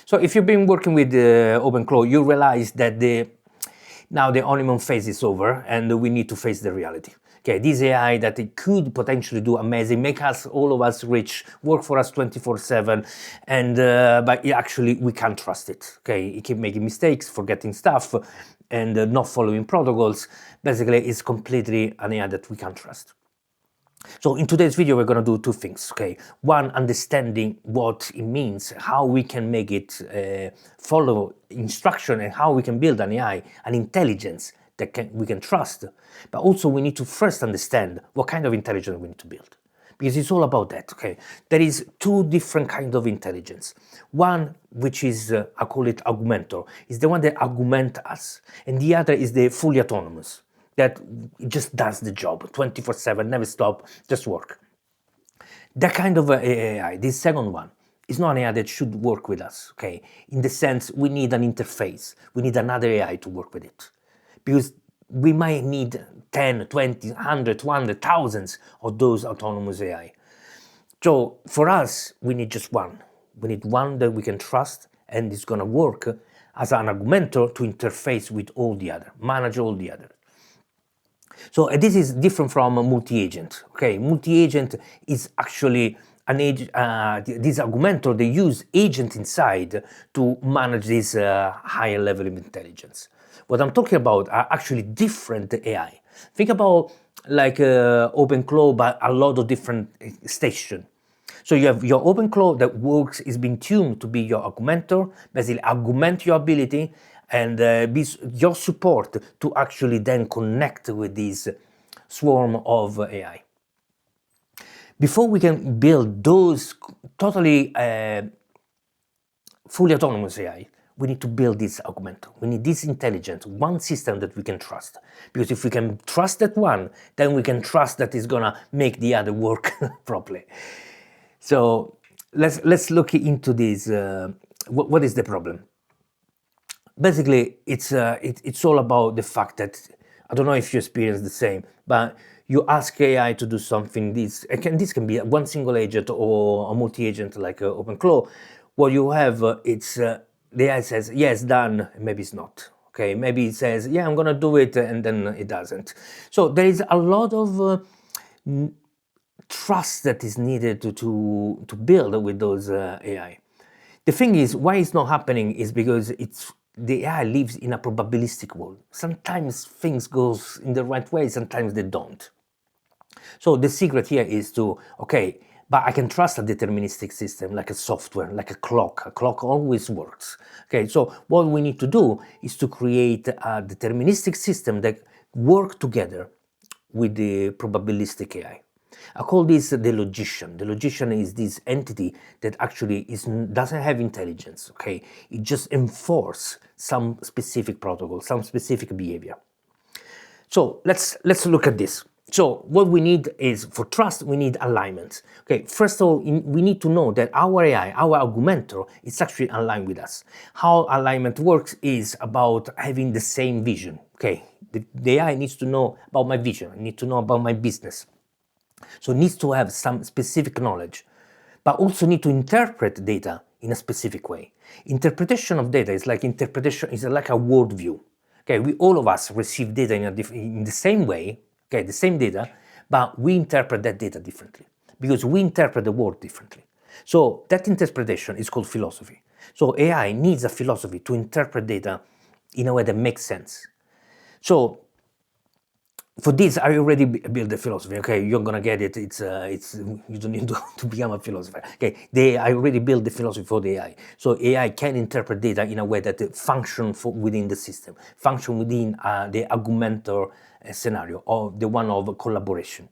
So if you've been working with OpenClaw, you realize that now the honeymoon phase is over and we need to face the reality. Okay, this AI that it could potentially do amazing, make us, all of us rich, work for us 24/7, and but actually we can't trust it. Okay, it keep making mistakes, forgetting stuff, and not following protocols. Basically, it's completely an AI that we can't trust. So in today's video, we're going to do two things, okay? One, understanding what it means, how we can make it follow instruction, and how we can build an AI, an intelligence that we can trust. But also we need to first understand what kind of intelligence we need to build. Because it's all about that, okay? There is two different kinds of intelligence. One, which is, I call it Augmentor, is the one that augments us. And the other is the fully autonomous, that just does the job 24/7, never stop, just work. That kind of AI, this second one, is not an AI that should work with us, okay? In the sense, we need an interface, we need another AI to work with it. Because we might need 10, 20, 100, 200, thousands of those autonomous AI. So for us, we need just one. We need one that we can trust and is gonna work as an augmentor to interface with all the other, manage all the other. So this is different from a multi-agent. Okay, multi-agent is actually an this augmentor. They use agent inside to manage this higher level of intelligence. What I'm talking about are actually different AI. Think about like OpenClaw, but a lot of different stations. So you have your OpenClaw that works, is being tuned to be your augmentor, basically augment your ability, and be your support to actually then connect with this swarm of AI. Before we can build those totally fully autonomous AI, we need to build this augmentor. We need this intelligence, one system that we can trust. Because if we can trust that one, then we can trust that it's gonna make the other work properly. So let's look into this. What is the problem? Basically, it's all about the fact that, I don't know if you experience the same, but you ask AI to do something, this can be one single agent or a multi-agent like OpenClaw. What you have, the AI says, yes, done, maybe it's not. Okay, maybe it says, yeah, I'm gonna do it, and then it doesn't. So there is a lot of trust that is needed to build with those AI. The thing is, why it's not happening is because the AI lives in a probabilistic world. Sometimes things go in the right way, sometimes they don't. So the secret here is to, okay, but I can trust a deterministic system like a software, like a clock. A clock always works. Okay, so what we need to do is to create a deterministic system that work together with the probabilistic AI. I call this the Logician. The Logician is this entity that actually doesn't have intelligence, okay? It just enforces some specific protocol, some specific behavior. So let's look at this. So what we need is, for trust, we need alignment. Okay, first of all, we need to know that our AI, our augmentor, is actually aligned with us. How alignment works is about having the same vision. Okay, the AI needs to know about my vision, it needs to know about my business. So it needs to have some specific knowledge, but also need to interpret data in a specific way. Interpretation of data is like a worldview. Okay, all of us receive data in the same way, okay, the same data, but we interpret that data differently because we interpret the world differently. So that interpretation is called philosophy. So AI needs a philosophy to interpret data in a way that makes sense. So for this, I already built the philosophy. Okay, you're gonna get it. It's you don't need to become a philosopher. Okay, I already built the philosophy for the AI. So AI can interpret data in a way that function within the system, function within the augmentor scenario, or the one of collaboration.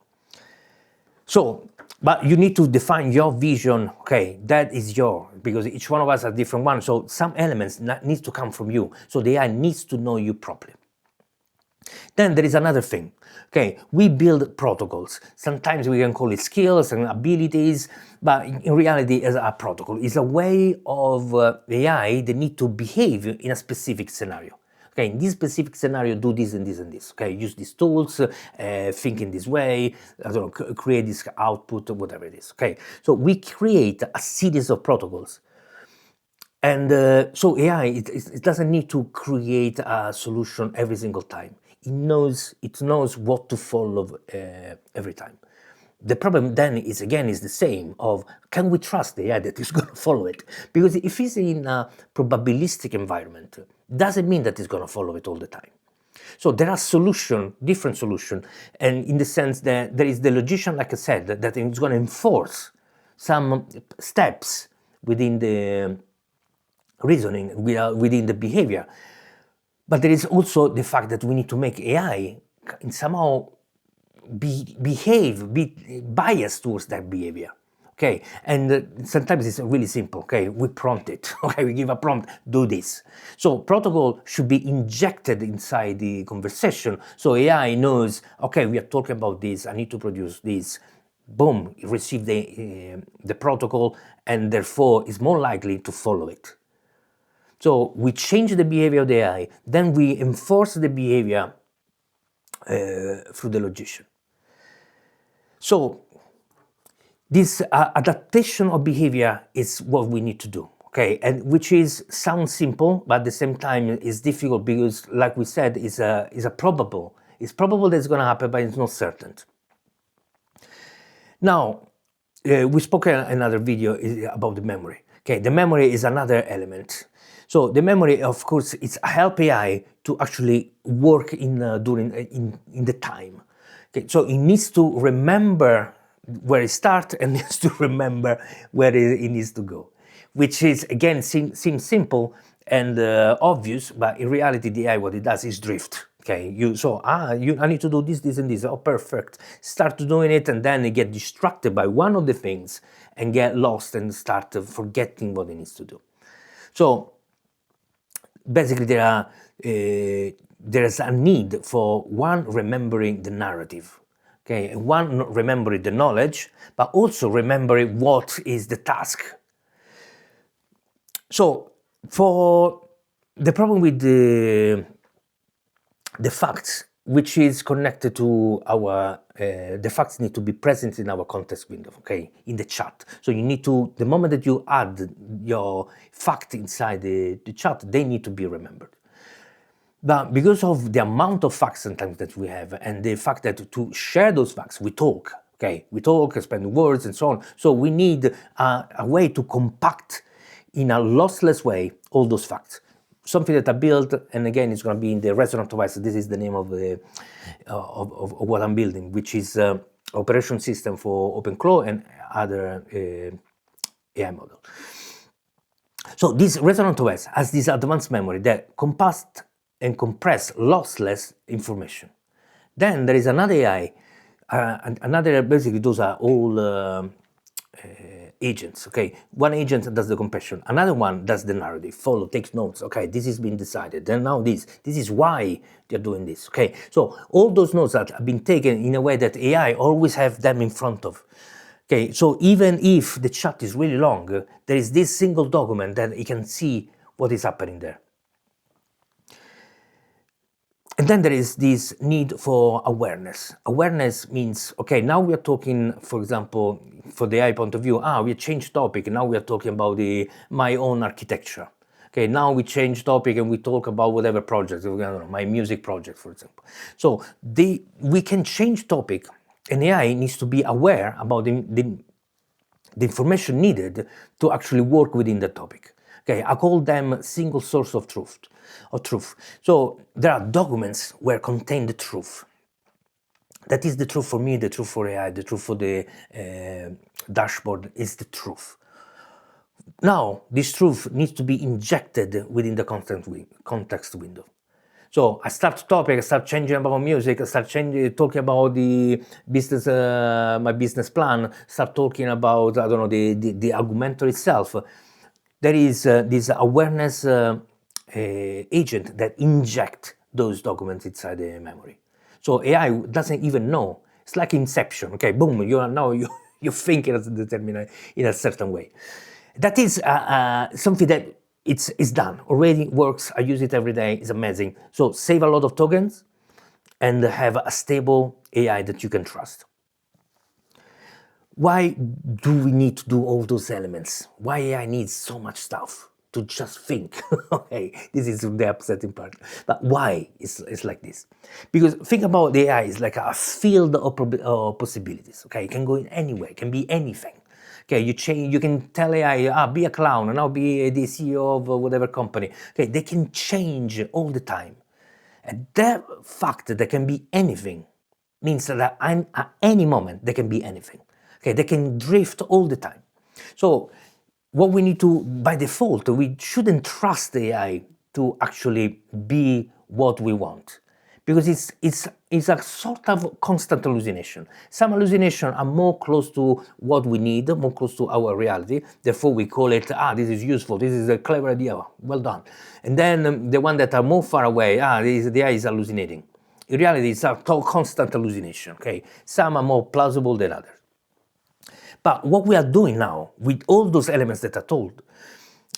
So, but you need to define your vision. Okay, that is because each one of us has different one. So some elements needs to come from you. So the AI needs to know you properly. Then there is another thing. Okay, we build protocols. Sometimes we can call it skills and abilities, but in reality, it's a protocol. It's a way of AI that need to behave in a specific scenario. Okay, in this specific scenario, do this and this and this. Okay, use these tools, think in this way, I don't know, create this output, whatever it is. Okay, so we create a series of protocols And so AI, it doesn't need to create a solution every single time. It knows what to follow every time. The problem then is the same of, can we trust the AI that is going to follow it? Because if it's in a probabilistic environment, doesn't mean that it's going to follow it all the time. So there are different solutions, and in the sense that there is the logician, like I said, that is going to enforce some steps within the reasoning, within the behavior. But there is also the fact that we need to make AI somehow be biased towards that behavior. Okay, and sometimes it's really simple. Okay, we prompt it. Okay, we give a prompt, do this. So protocol should be injected inside the conversation, so AI knows, okay, we are talking about this, I need to produce this. Boom, receive the protocol, and therefore is more likely to follow it. So we change the behavior of the AI, then we enforce the behavior through the logician. So this adaptation of behavior is what we need to do, okay? And which sounds simple, but at the same time is difficult because, like we said, it's probable. It's probable that it's going to happen, but it's not certain. Now, we spoke in another video about the memory. Okay, the memory is another element. So the memory, of course, it's help AI to actually work in the time. Okay, so it needs to remember where it starts and needs to remember where it needs to go, which is, again, seems simple and obvious, but in reality, the AI, what it does is drift. Okay, I need to do this, this, and this. Oh, perfect. Start doing it, and then you get distracted by one of the things and get lost and start forgetting what it needs to do. So basically, there's a need for one remembering the narrative, okay, and one remembering the knowledge, but also remembering what is the task. So for the problem with the facts, which is connected to our, the facts need to be present in our context window, okay, in the chat. So you need to, the moment that you add your fact inside the chat, they need to be remembered. But because of the amount of facts sometimes that we have, and the fact that to share those facts, we talk, okay, we talk, spend words and so on. So we need a way to compact in a lossless way all those facts. Something that I built, and again, it's going to be in the ResonantOS. This is the name of what I'm building, which is operation system for OpenClaw and other AI model. So this ResonantOS has this advanced memory that compact and compress lossless information. Then there is another AI, basically those are all agents, okay? One agent does the compression, another one does the narrative, follow, takes notes, okay, this has been decided, then now this is why they're doing this, okay? So all those notes that have been taken in a way that AI always have them in front of. Okay, so even if the chat is really long, there is this single document that you can see what is happening there. And then there is this need for awareness. Awareness means, okay, now we are talking, for example, for the AI point of view, we changed topic, and now we are talking about my own architecture. Okay, now we change topic and we talk about whatever project, I don't know, my music project, for example. So we can change topic, and AI needs to be aware about the information needed to actually work within the topic. Okay, I call them single source of truth. So there are documents where contain the truth. That is the truth for me, the truth for AI, the truth for the dashboard is the truth. Now, this truth needs to be injected within the context window. So I start topic, I start changing about music, I start talking about the business, my business plan, start talking about, I don't know, the Augmentor itself. There is this awareness agent that inject those documents inside the memory. So AI doesn't even know. It's like Inception. Okay, boom, you think in a certain way. That is something that it's done already, works. I use it every day. It's amazing. So save a lot of tokens and have a stable AI that you can trust. Why do we need to do all those elements? Why AI needs so much stuff to just think. Okay, this is the upsetting part. But why it's like this? Because think about the AI is like a field of possibilities. Okay, it can go in anywhere, it can be anything. Okay, you can tell AI, be a clown, and now be the CEO of whatever company. Okay, they can change all the time. And that fact that they can be anything means that at any moment they can be anything. Okay, they can drift all the time. So what we need to, by default, we shouldn't trust the AI to actually be what we want, because it's a sort of constant hallucination. Some hallucinations are more close to what we need, more close to our reality. Therefore, we call it, this is useful, this is a clever idea, well done. And then the one that are more far away, the AI is hallucinating. In reality, it's a constant hallucination. Okay, some are more plausible than others. But what we are doing now with all those elements that I told,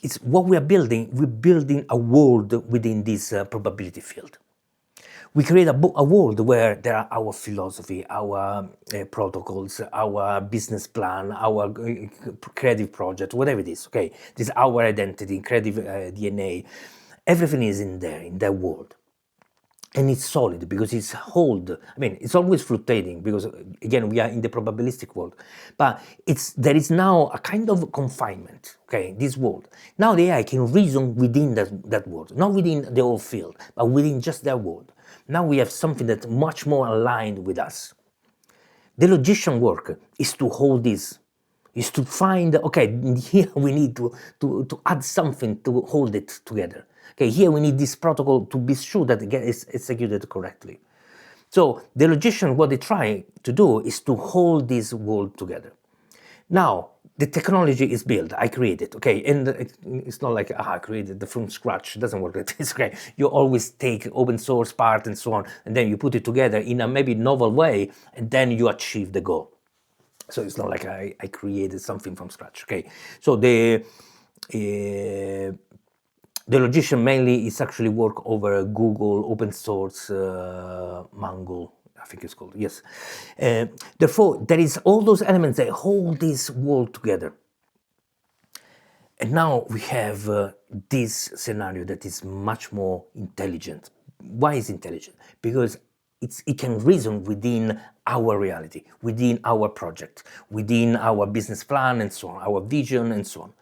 is what we are building. We're building a world within this probability field. We create a world where there are our philosophy, our protocols, our business plan, our creative project, whatever it is. Okay, this is our identity, creative DNA. Everything is in there, in that world. And it's solid because it's hold. I mean, it's always fluctuating because, again, we are in the probabilistic world. But there is now a kind of confinement, okay, this world. Now the AI can reason within that world, not within the whole field, but within just that world. Now we have something that's much more aligned with us. The logician work is to hold this, is to find, okay, here we need to add something to hold it together. Okay, here we need this protocol to be sure that it gets executed correctly. So the logician, what they try to do is to hold this world together. Now, the technology is built, I created, okay, and it's not like, I created it from scratch, it doesn't work like this, okay. You always take open source part and so on, and then you put it together in a maybe novel way, and then you achieve the goal. So it's not like I created something from scratch, okay. So the Logician mainly is actually work over Google, open source, Mango, I think it's called, yes. Therefore, there is all those elements that hold this world together. And now we have this scenario that is much more intelligent. Why is intelligent? Because it can reason within our reality, within our project, within our business plan and so on, our vision and so on.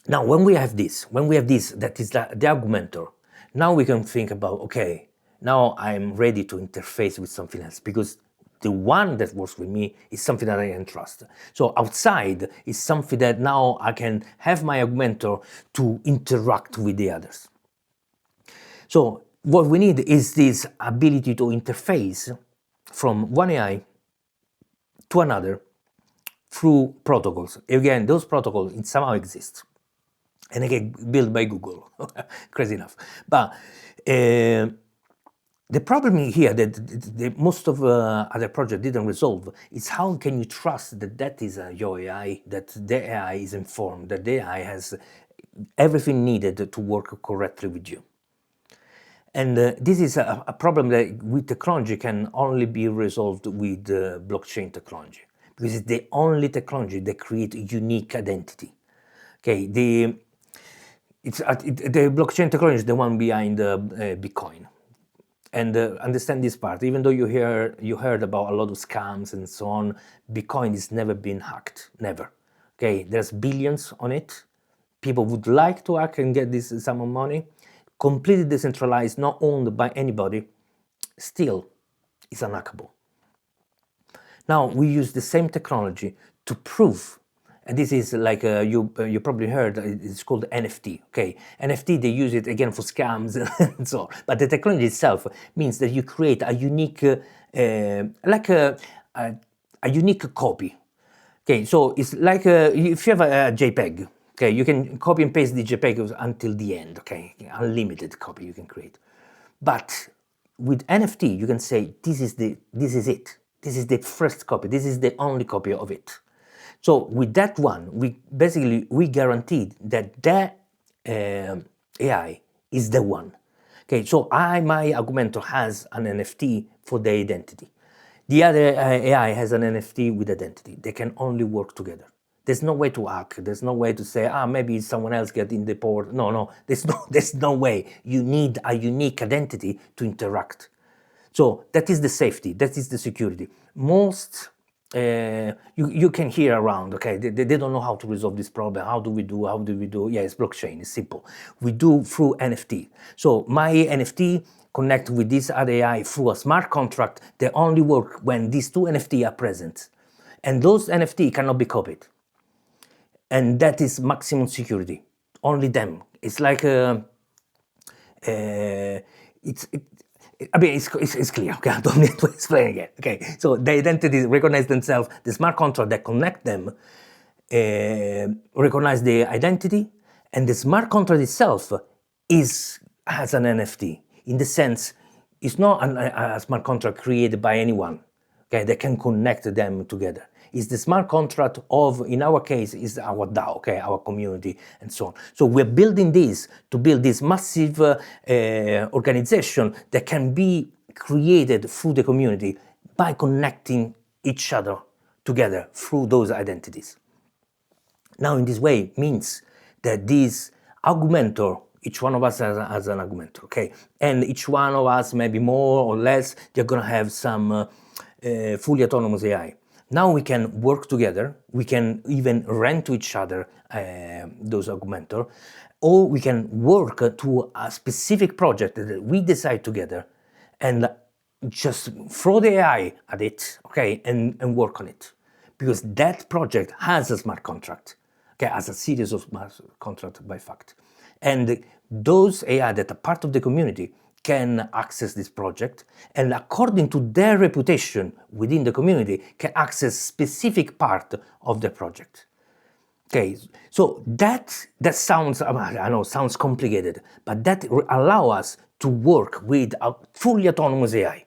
Now, when we have this, that is the Augmentor, now we can think about, okay, now I'm ready to interface with something else, because the one that works with me is something that I can trust. So outside is something that now I can have my Augmentor to interact with the others. So what we need is this ability to interface from one AI to another through protocols. Again, those protocols somehow exist. And again, built by Google, crazy enough. But the problem here that most of other projects didn't resolve is how can you trust that is your AI, that the AI is informed, that the AI has everything needed to work correctly with you. And this is a problem that with technology can only be resolved with blockchain technology, because it's the only technology that creates unique identity. Okay, the blockchain technology is the one behind Bitcoin. And understand this part, even though you heard about a lot of scams and so on, Bitcoin has never been hacked, never. Okay, there's billions on it. People would like to hack and get this sum of money. Completely decentralized, not owned by anybody, still is unhackable. Now, we use the same technology to prove, and this is like you probably heard, it's called NFT, okay? NFT, they use it again for scams and so on, but the technology itself means that you create a unique, like a unique copy. Okay, so it's like if you have a JPEG, okay, you can copy and paste the JPEG until the end, okay? Unlimited copy you can create. But with NFT, you can say, this is it. This is the first copy. This is the only copy of it. So with that one, we guaranteed that AI is the one. Okay, so my Augmentor has an NFT for the identity. The other AI has an NFT with identity. They can only work together. There's no way to hack. There's no way to say, maybe someone else get in the port. No, there's no way. You need a unique identity to interact. So that is the safety, that is the security. Most, you can hear around, okay, they don't know how to resolve this problem. How do we do? Yeah, it's blockchain, it's simple. We do through NFT. So my NFT connect with this other AI through a smart contract. They only work when these two NFT are present. And those NFT cannot be copied. And that is maximum security. Only them. It's like it's clear. Okay, I don't need to explain again. Okay, so the identities recognize themselves. The smart contract that connect them recognize the identity, and the smart contract itself has an NFT. In the sense, it's not a smart contract created by anyone. Okay, they can connect them together. It's the smart contract of, in our case, is our DAO, okay, our community, and so on. So we're building this to build this massive organization that can be created through the community by connecting each other together through those identities. Now, in this way, means that this Augmentor, each one of us has an Augmentor, okay? And each one of us, maybe more or less, they're gonna have some fully autonomous AI. Now we can work together, we can even rent to each other those Augmentor, or we can work to a specific project that we decide together and just throw the AI at it, okay, and work on it. Because that project has a smart contract, okay, has a series of smart contracts by fact. And those AI that are part of the community can access this project, and according to their reputation within the community, can access specific part of the project. Okay, so that sounds, I know, sounds complicated, but that allow us to work with a fully autonomous AI.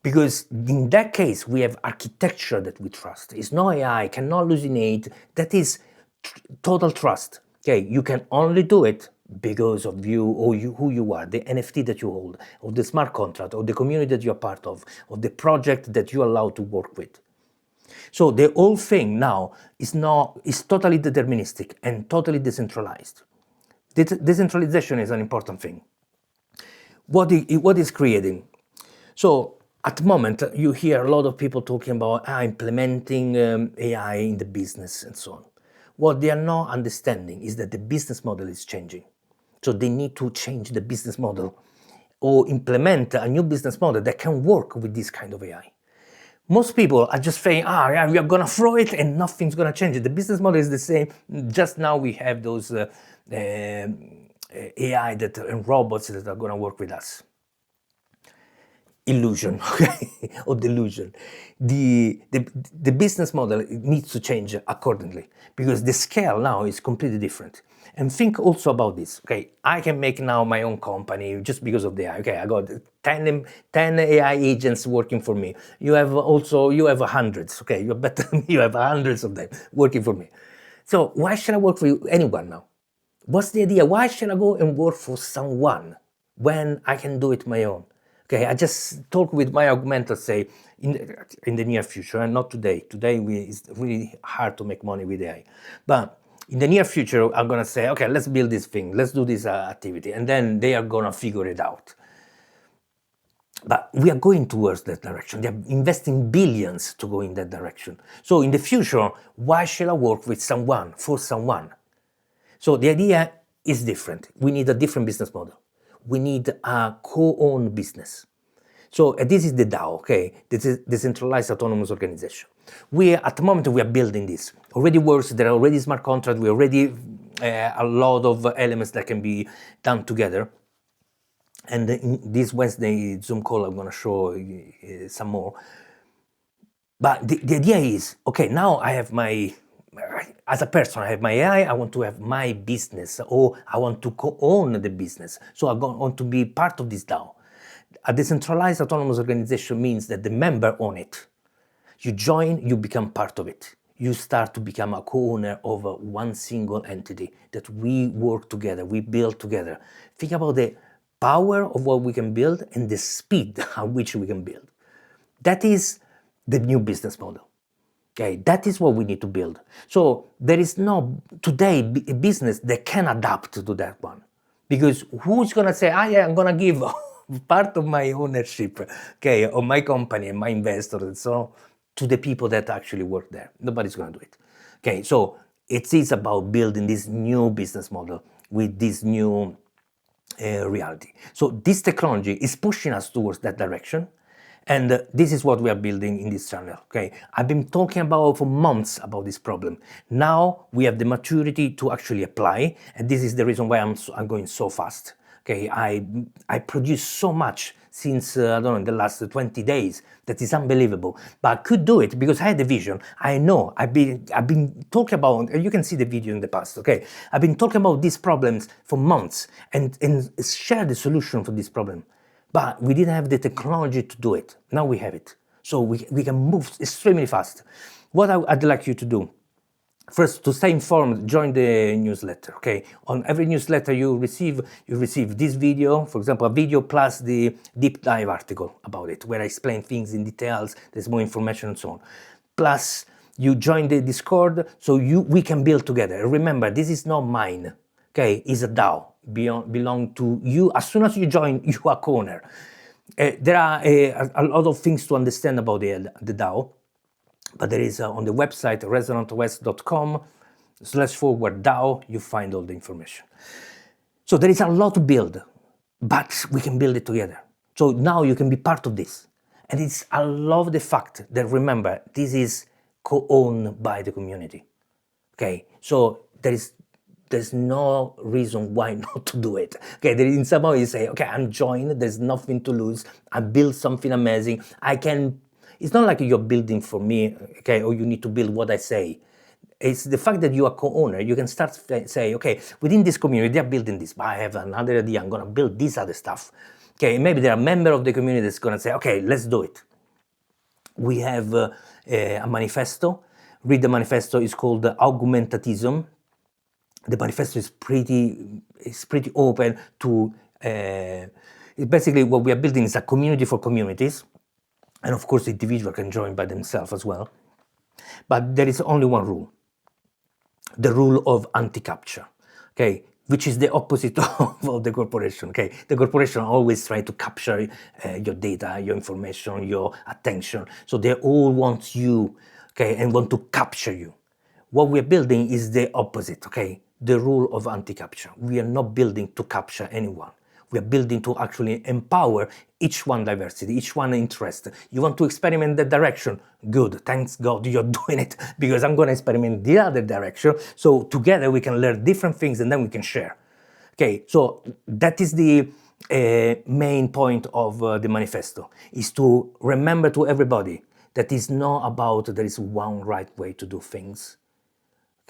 Because in that case, we have architecture that we trust. It's no AI, cannot hallucinate. That is total trust. Okay, you can only do it because of you or who you are, the NFT that you hold, or the smart contract, or the community that you're part of, or the project that you're allowed to work with. So the whole thing now is totally deterministic and totally decentralized. Decentralization is an important thing. What is creating? So at the moment, you hear a lot of people talking about implementing AI in the business and so on. What they are not understanding is that the business model is changing. So they need to change the business model or implement a new business model that can work with this kind of AI. Most people are just saying, we are going to throw it and nothing's going to change. The business model is the same. Just now we have those AI and robots that are going to work with us. Illusion, okay, or delusion. The business model needs to change accordingly because the scale now is completely different. And think also about this, okay, I can make now my own company just because of the AI, okay, I got 10 AI agents working for me. You have hundreds, okay, you're better than me, you have hundreds of them working for me. So why should I work for anyone now? What's the idea? Why should I go and work for someone when I can do it my own? Okay, I just talk with my Augmentor, say, in the near future, and not today. Today it's really hard to make money with AI. But in the near future, I'm going to say, okay, let's build this thing. Let's do this activity. And then they are going to figure it out. But we are going towards that direction. They are investing billions to go in that direction. So in the future, why should I work with someone, for someone? So the idea is different. We need a different business model. We need a co-owned business. So this is the DAO, okay? This is Decentralized Autonomous Organization. At the moment, we are building this. Already works, there are already smart contracts, we already a lot of elements that can be done together. And in this Wednesday Zoom call, I'm going to show some more. But the idea is, okay, now I have as a person, I have my AI, I want to have my business, or I want to co-own the business. So I want to be part of this DAO. A decentralized autonomous organization means that the member own it. You join, you become part of it. You start to become a co-owner of one single entity that we work together, we build together. Think about the power of what we can build and the speed at which we can build. That is the new business model. Okay, that is what we need to build. So there is no today a business that can adapt to that one, because who's gonna say, yeah, I'm gonna give part of my ownership, okay, of my company and my investors and so on, to the people that actually work there? Nobody's gonna do it. Okay, so it is about building this new business model with this new reality. So this technology is pushing us towards that direction. And this is what we are building in this channel. Okay, I've been talking about for months about this problem. Now we have the maturity to actually apply, and this is the reason why I'm going so fast. Okay, I produce so much since I don't know, in the last 20 days that is unbelievable. But I could do it because I had the vision. I know I've been talking about. You can see the video in the past. Okay, I've been talking about these problems for months and share the solution for this problem. But we didn't have the technology to do it. Now we have it. So we can move extremely fast. What I'd like you to do, first, to stay informed, join the newsletter. Okay, on every newsletter you receive this video, for example, a video plus the deep dive article about it, where I explain things in details, there's more information and so on. Plus, you join the Discord, so we can build together. Remember, this is not mine. Okay, it's a DAO, belong to you. As soon as you join, you are co-owner. There are a lot of things to understand about the DAO, but there is on the website resonantos.com/DAO, you find all the information. So there is a lot to build, but we can build it together. So now you can be part of this. And I love the fact that, remember, this is co-owned by the community. Okay, so there's no reason why not to do it. Okay, there is somehow you say, okay, I'm joined, there's nothing to lose, I built something amazing, it's not like you're building for me, okay, or you need to build what I say. It's the fact that you are co-owner, you can start say, okay, within this community, they're building this, but I have another idea, I'm gonna build this other stuff. Okay, maybe there are members of the community that's gonna say, okay, let's do it. We have a manifesto. Read the manifesto, it's called Augmentism. The manifesto is pretty open to, basically what we are building is a community for communities. And of course, individuals can join by themselves as well. But there is only one rule, the rule of anti-capture, okay, which is the opposite of the corporation, okay? The corporation always try to capture your data, your information, your attention. So they all want you, okay, and want to capture you. What we're building is the opposite, okay? The rule of anti-capture. We are not building to capture anyone. We are building to actually empower each one diversity, each one interest. You want to experiment that direction? Good, thanks God you're doing it, because I'm going to experiment the other direction. So together we can learn different things and then we can share. Okay, so that is the main point of the manifesto, is to remember to everybody that it's not about there is one right way to do things.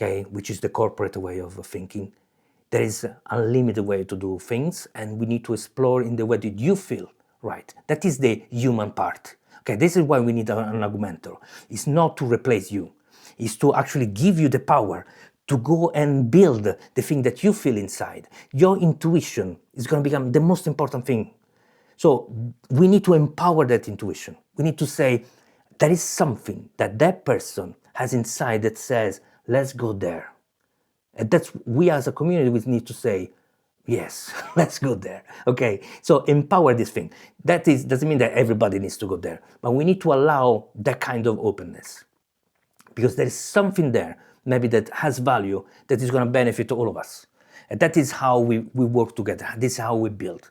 Okay, which is the corporate way of thinking. There is an unlimited way to do things, and we need to explore in the way that you feel right. That is the human part. Okay, this is why we need an Augmentor. It's not to replace you. It's to actually give you the power to go and build the thing that you feel inside. Your intuition is going to become the most important thing. So we need to empower that intuition. We need to say, there is something that person has inside that says, let's go there. And that's, we as a community, we need to say, yes, let's go there. Okay, so empower this thing. That doesn't mean that everybody needs to go there, but we need to allow that kind of openness, because there is something there, maybe that has value, that is going to benefit all of us. And that is how we work together. This is how we build.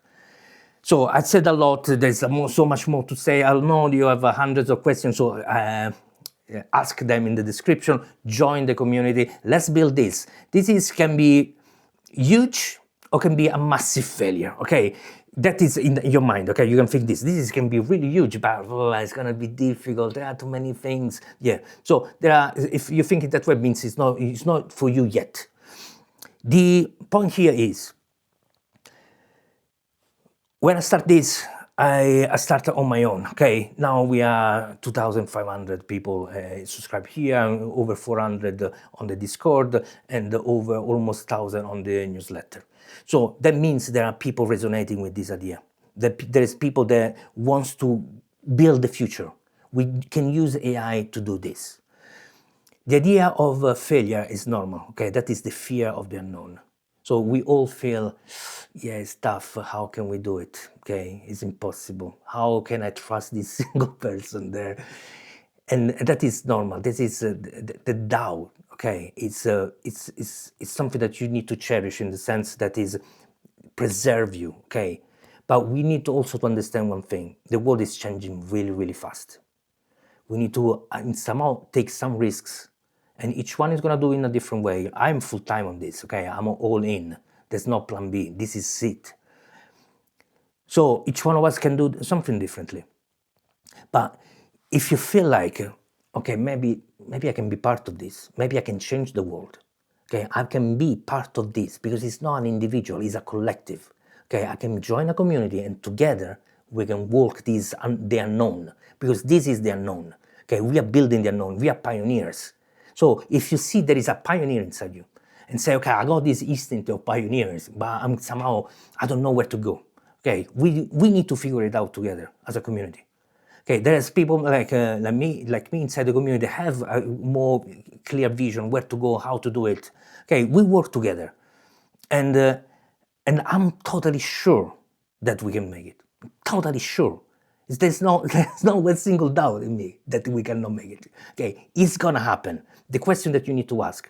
So I said a lot. There's so much more to say. I know you have hundreds of questions, so ask them in the description. Join the community. Let's build this. Can be huge or can be a massive failure. Okay, that is in your mind. Okay, you can think this can be really huge, but it's gonna be difficult. There are too many things. Yeah. So if you think it that way, it means it's not for you yet. The point here is, when I start this, I started on my own. Okay, now we are 2,500 people subscribed here, over 400 on the Discord, and over almost 1,000 on the newsletter. So that means there are people resonating with this idea. There is people that wants to build the future. We can use AI to do this. The idea of failure is normal, okay? That is the fear of the unknown. So we all feel, yeah, it's tough. How can we do it? Okay, it's impossible. How can I trust this single person there? And that is normal. This is the DAO, okay? It's something that you need to cherish in the sense that is preserve you, okay? But we need to also to understand one thing. The world is changing really, really fast. We need to somehow take some risks, and each one is going to do it in a different way. I'm full-time on this, okay? I'm all in. There's no plan B. This is it. So each one of us can do something differently. But if you feel like, okay, maybe I can be part of this. Maybe I can change the world. Okay, I can be part of this because it's not an individual, it's a collective. Okay, I can join a community and together we can walk the unknown, because this is the unknown. Okay, we are building the unknown, we are pioneers. So if you see there is a pioneer inside you and say, okay, I got this instinct of pioneers, but I'm somehow, I don't know where to go. Okay, we need to figure it out together as a community. Okay, there's people like me inside the community that have a more clear vision where to go, how to do it. Okay, we work together, and I'm totally sure that we can make it. Totally sure. There's not one single doubt in me that we cannot make it. Okay, it's gonna happen. The question that you need to ask: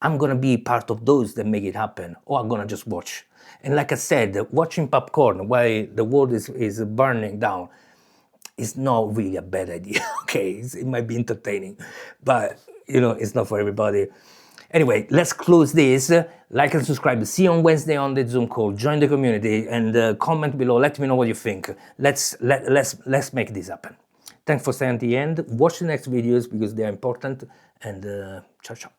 I'm gonna be part of those that make it happen, or I'm gonna just watch. And like I said, watching popcorn while the world is burning down is not really a bad idea. Okay, it might be entertaining, but it's not for everybody. Anyway, let's close this. Like and subscribe. See you on Wednesday on the Zoom call. Join the community and comment below. Let me know what you think. Let's make this happen. Thanks for staying at the end. Watch the next videos because they are important. And ciao ciao.